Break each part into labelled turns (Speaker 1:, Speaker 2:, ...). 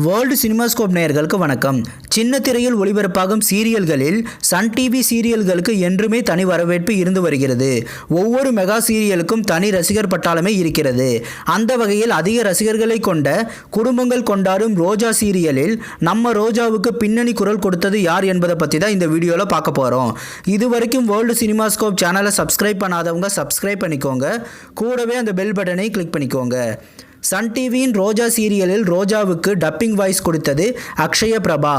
Speaker 1: World cinemascope நேயர்களுக்கு வணக்கம். சின்ன திரையில் ஒளிபரப்பாகும் சீரியல்களில் சன் டிவி சீரியல்களுக்கு என்றுமே தனி வரவேற்பு இருந்து வருகிறது. ஒவ்வொரு மெகா சீரியலுக்கும் தனி ரசிகர் பட்டாளமே இருக்கிறது. அந்த வகையில் அதிக ரசிகர்களை கொண்ட குடும்பங்கள் கொண்டாடும் ரோஜா சீரியலில் நம்ம ரோஜாவுக்கு பின்னணி குரல் கொடுத்தது யார் என்பதை பற்றி தான் இந்த வீடியோவில் பார்க்க போகிறோம். இதுவரைக்கும் வேர்ல்டு சினிமாஸ்கோப் சேனலை சப்ஸ்கிரைப் பண்ணாதவங்க சப்ஸ்கிரைப் பண்ணிக்கோங்க. கூடவே அந்த பெல் பட்டனை கிளிக் பண்ணிக்கோங்க. சன் டிவியின் ரோஜா சீரியலில் ரோஜாவுக்கு டப்பிங் வாய்ஸ் கொடுத்தது அக்ஷய பிரபா.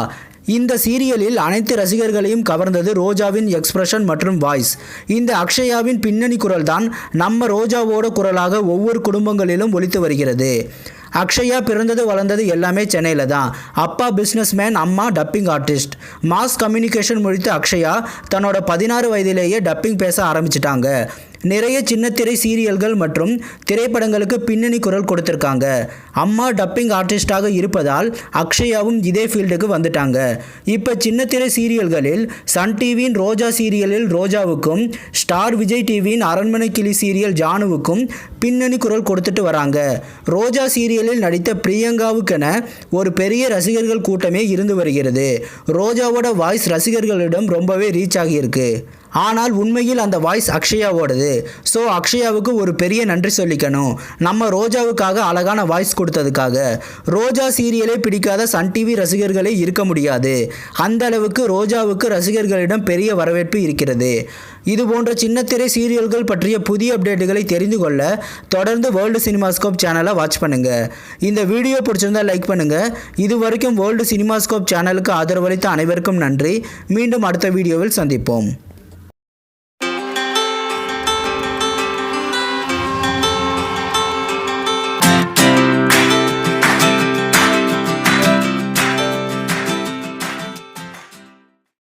Speaker 1: இந்த சீரியலில் அனைத்து ரசிகர்களையும் கவர்ந்தது ரோஜாவின் எக்ஸ்பிரஷன் மற்றும் வாய்ஸ். இந்த அக்ஷயாவின் பின்னணி குரல் தான் நம்ம ரோஜாவோட குரலாக ஒவ்வொரு குடும்பங்களிலும் ஒலித்து வருகிறது. அக்ஷயா பிறந்தது வளர்ந்தது எல்லாமே சென்னையில் தான். அப்பா பிஸ்னஸ்மேன், அம்மா டப்பிங் ஆர்டிஸ்ட். மாஸ் கம்யூனிகேஷன் முடித்த அக்ஷயா தன்னோட 16 வயதிலேயே டப்பிங் பேச ஆரம்பிச்சிட்டாங்க. நிறைய சின்னத்திரை சீரியல்கள் மற்றும் திரைப்படங்களுக்கு பின்னணி குரல் கொடுத்துருக்காங்க. அம்மா டப்பிங் ஆர்டிஸ்டாக இருப்பதால் அக்ஷயாவும் இதே ஃபீல்டுக்கு வந்துட்டாங்க. இப்போ சின்னத்திரை சீரியல்களில் சன் டிவியின் ரோஜா சீரியலில் ரோஜாவுக்கும், ஸ்டார் விஜய் டிவியின் அரண்மனை கிளி சீரியல் ஜானுவுக்கும் பின்னணி குரல் கொடுத்துட்டு வராங்க. ரோஜா சீரியலில் நடித்த பிரியங்காவுக்கென ஒரு பெரிய ரசிகர்கள் கூட்டமே இருந்து வருகிறது. ரோஜாவோட வாய்ஸ் ரசிகர்களிடம் ரொம்பவே ரீச் ஆகியிருக்கு. ஆனால் உண்மையில் அந்த வாய்ஸ் அக்ஷயாவோடது. ஸோ அக்ஷயாவுக்கு ஒரு பெரிய நன்றி சொல்லிக்கணும், நம்ம ரோஜாவுக்காக அழகான வாய்ஸ் கொடுத்ததுக்காக. ரோஜா சீரியலை பிடிக்காத சன் டிவி ரசிகர்களே இருக்க முடியாது. அந்த அளவுக்கு ரோஜாவுக்கு ரசிகர்களிடம் பெரிய வரவேற்பு இருக்கிறது. இது போன்ற சின்னத்திரை சீரியல்கள் பற்றிய புதிய அப்டேட்டுகளை தெரிந்து கொள்ள தொடர்ந்து வேர்ல்டு சினிமாஸ்கோப் சேனலை வாட்ச் பண்ணுங்கள். இந்த வீடியோ பிடிச்சிருந்தா லைக் பண்ணுங்கள். இது வரைக்கும் வேர்ல்டு சினிமாஸ்கோப் சேனலுக்கு ஆதரவளித்த அனைவருக்கும் நன்றி. மீண்டும் அடுத்த வீடியோவில் சந்திப்போம்.